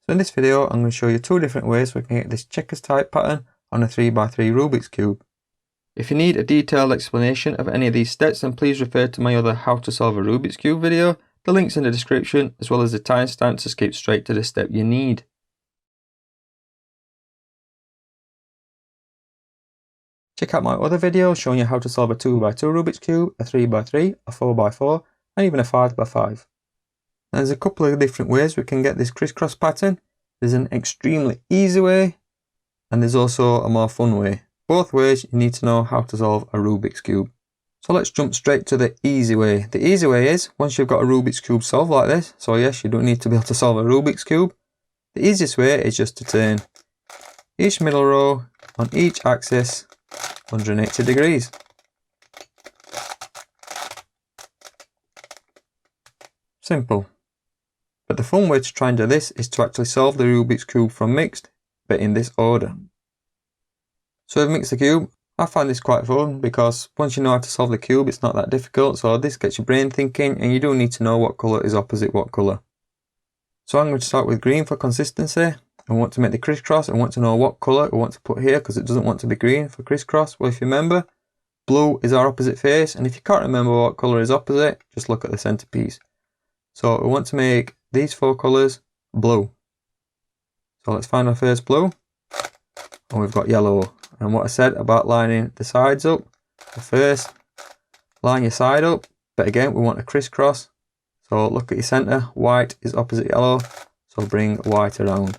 So in this video I'm going to show you two different ways we can get this checkers type pattern on a 3x3 Rubik's Cube. If you need a detailed explanation of any of these steps, then please refer to my other how to solve a Rubik's Cube video. The link's in the description as well as the timestamp to skip straight to the step you need. Check out my other videos showing you how to solve a 2x2 Rubik's Cube, a 3x3, a 4x4 and even a 5x5. There's a couple of different ways we can get this crisscross pattern. There's an extremely easy way and there's also a more fun way. Both ways you need to know how to solve a Rubik's Cube. So let's jump straight to the easy way. The easy way is once you've got a Rubik's Cube solved like this, so yes, you don't need to be able to solve a Rubik's Cube. The easiest way is just to turn each middle row on each axis 180 degrees. Simple. But the fun way to try and do this is to actually solve the Rubik's Cube from mixed, but in this order. So we've mixed the cube. I find this quite fun because once you know how to solve the cube, it's not that difficult. So this gets your brain thinking and you do need to know what colour is opposite what colour. So I'm going to start with green for consistency. I want to make the crisscross. I want to know what colour I want to put here because it doesn't want to be green for crisscross. Well, if you remember, blue is our opposite face. And if you can't remember what colour is opposite, just look at the centrepiece. So we want to make these four colours blue. So let's find our first blue. And we've got yellow. And what I said about lining the sides up. So first, line your side up. But again, we want a crisscross. So look at your centre. White is opposite yellow. So bring white around.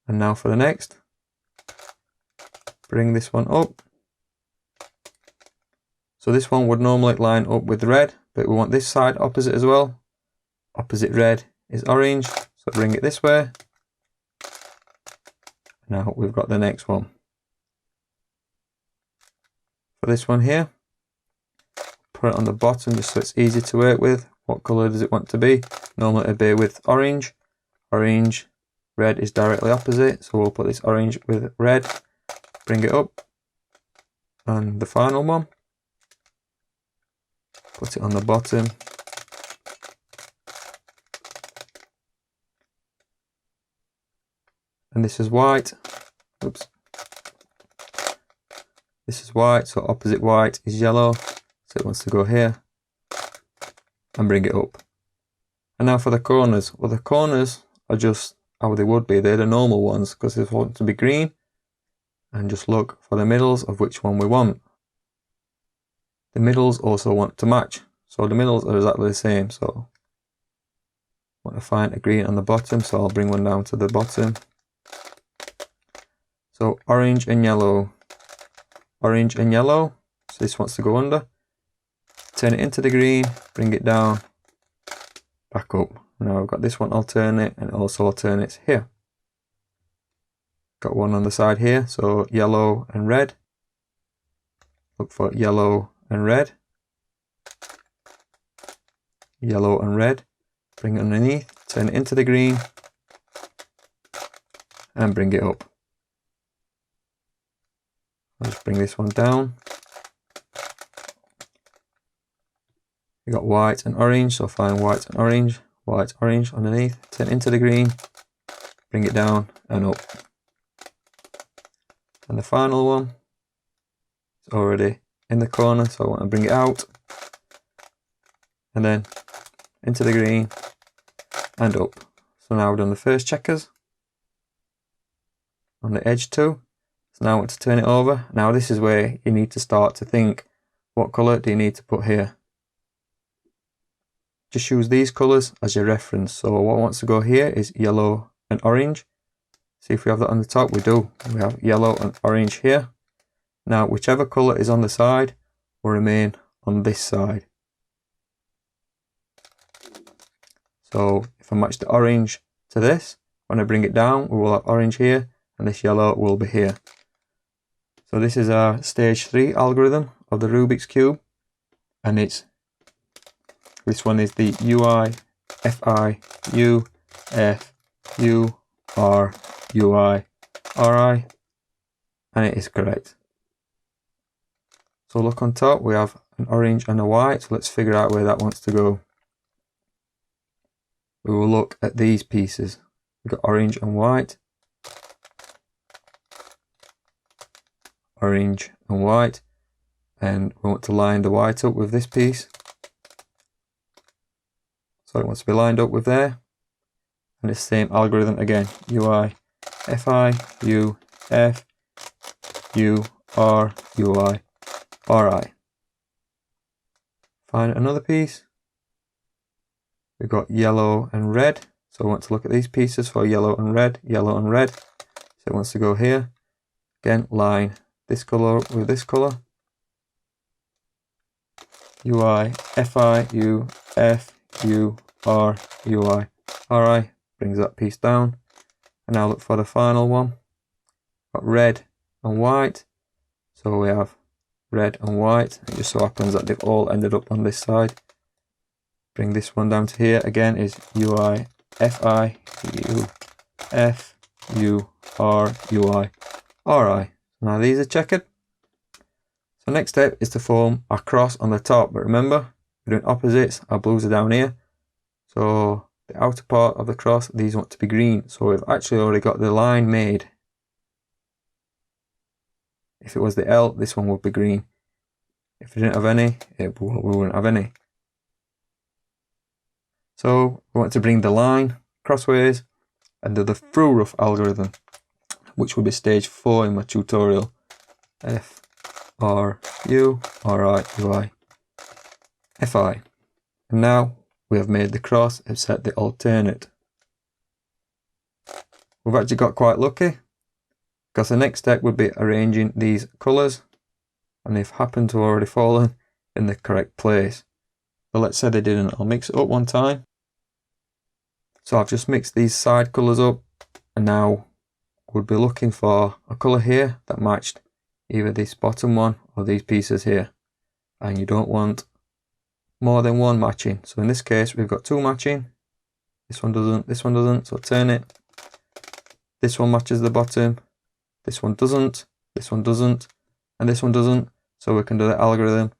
And now for the next. Bring this one up. So this one would normally line up with red. But we want this side opposite as well. Opposite red is orange. So bring it this way. Now we've got the next one. For this one here, put it on the bottom just so it's easy to work with. What colour does it want to be? Normally it'd be with orange. Orange, red is directly opposite. So we'll put this orange with red. Bring it up. And the final one. Put it on the bottom. And this is white. Oops. This is white, so opposite white is yellow. So it wants to go here. And bring it up. And now for the corners. Well, the corners are just how they would be. They're the normal ones because they want to be green. And just look for the middles of which one we want. The middles also want to match. So the middles are exactly the same. So I want to find a green on the bottom. So I'll bring one down to the bottom. So orange and yellow. Orange and yellow. So this wants to go under. Turn it into the green. Bring it down. Back up. Now I've got this one alternate and also alternates here. Got one on the side here. So yellow and red. Look for yellow and red. Yellow and red. Bring it underneath. Turn it into the green. And bring it up. I'll just bring this one down. You got white and orange, so find white and orange underneath, turn into the green, bring it down and up. And the final one is already in the corner, so I want to bring it out. And then into the green and up. So now we've done the first checkers on the edge too. So now I want to turn it over. Now this is where you need to start to think, what colour do you need to put here? Just use these colours as your reference. So what wants to go here is yellow and orange. See if we have that on the top. We do. We have yellow and orange here. Now whichever colour is on the side will remain on this side. So if I match the orange to this, when I bring it down, we will have orange here and this yellow will be here. So this is our stage 3 algorithm of the Rubik's Cube, and this one is the UI, FI, U, F, U, R, UI, RI, and it is correct. So look on top, we have an orange and a white, so let's figure out where that wants to go. we will look at these pieces. We've got orange and white, orange and white, and we want to line the white up with this piece. So it wants to be lined up with there. And it's the same algorithm again. UI, FI, U, F, U, R, UI, RI. Find another piece. We've got yellow and red. So I want to look at these pieces for yellow and red, yellow and red. So it wants to go here. Again, line this color with this color. UI, FI, U, F, U, R, UI, RI. Brings that piece down. And now look for the final one. Got red and white. So we have red and white. It just so happens that they've all ended up on this side. Bring this one down to here. Again is UI, FI, U, F, U, R, UI, RI. Now these are checkered. So next step is to form a cross on the top. But remember, we're doing opposites. Our blues are down here. So the outer part of the cross, these want to be green. So we've actually already got the line made. If it was the L, this one would be green. If we didn't have any, we wouldn't have any. So we want to bring the line crossways and do the through rough algorithm, which will be stage 4 in my tutorial. F, R, U, R, I, U, I, F, I. And now we have made the cross and set the alternate. We've actually got quite lucky because the next step would be arranging these colours, and they've happened to have already fallen in the correct place. But let's say they didn't. I'll mix it up one time. So I've just mixed these side colours up, and now we'll be looking for a colour here that matched either this bottom one or these pieces here. And you don't want more than one matching. So in this case, we've got 2 matching. This one doesn't, so turn it. This one matches the bottom. This one doesn't, and this one doesn't. So we can do the algorithm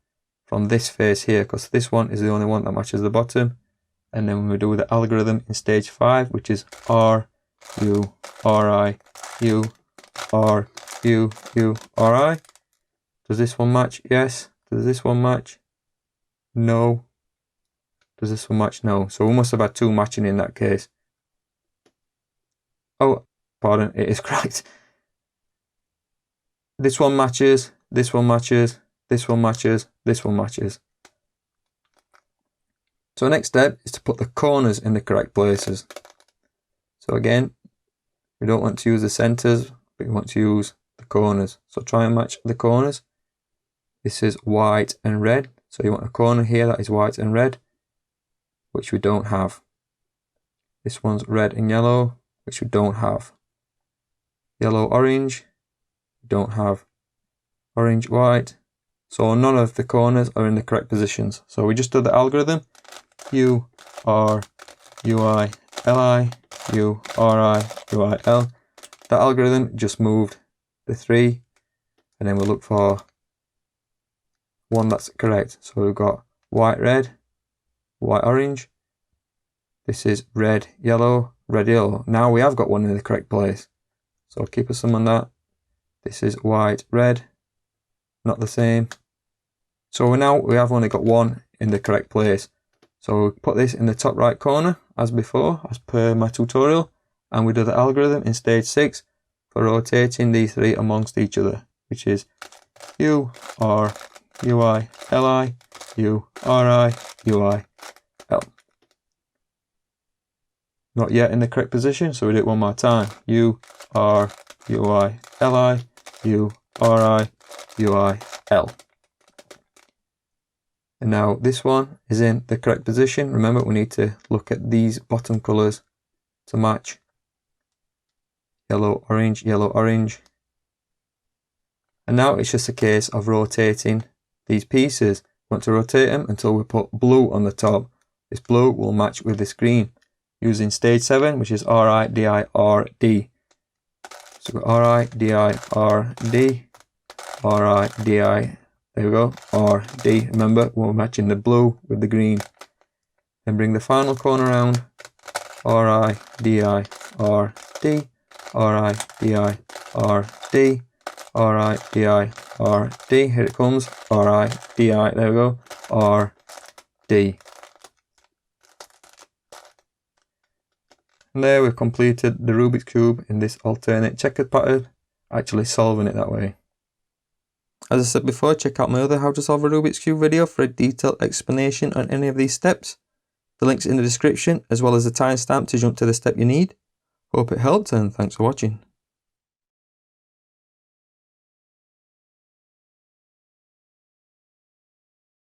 from this face here, because this one is the only one that matches the bottom. And then we do the algorithm in stage 5, which is R, U, R, I, U, R, U, U, R, I. Does this one match? Yes. Does this one match? No. Does this one match? No. So we must have had 2 matching in that case. Oh, pardon, it is correct. This one matches, this one matches, this one matches, this one matches. So next step is to put the corners in the correct places. So again, we don't want to use the centers, but we want to use the corners. So try and match the corners. This is white and red. So you want a corner here that is white and red, which we don't have. This one's red and yellow, which we don't have. Yellow, orange, we don't have. Orange, white. So none of the corners are in the correct positions. So we just do the algorithm. U, R, U, I, L, I, U, R, I, U, I, L. That algorithm just moved the 3, and then we'll look for one that's correct. So we've got white, red, white, orange. This is red, yellow, red, yellow. Now we have got one in the correct place. So I'll keep a sum on that. This is white, red, not the same. So now we have only got one in the correct place. So we'll put this in the top right corner as before, as per my tutorial. And we do the algorithm in stage 6 for rotating these 3 amongst each other, which is U, R, U, I, L, I, U, R, I, U, I, L. Not yet in the correct position, so we do it one more time. U, R, U, I, L, I, U, R, I, U, I, L. And now this one is in the correct position. Remember, we need to look at these bottom colours to match. Yellow, orange, yellow, orange. And now it's just a case of rotating these pieces. We want to rotate them until we put blue on the top. This blue will match with this green using stage 7, which is R, I, D, I, R, D. So R, I, D, I, R, D, R, I, D, I, there we go, R, D. Remember, we're matching the blue with the green. Then bring the final corner around, R-I, D-I, R-D, R-I, D-I, R-D, R-I, D-I, R-D, here it comes, R-I, D-I, there we go, R-D. And there we've completed the Rubik's Cube in this alternate checkered pattern, actually solving it that way. As I said before, check out my other how to solve a Rubik's Cube video for a detailed explanation on any of these steps. The link's in the description, as well as the timestamp to jump to the step you need. Hope it helped, and thanks for watching.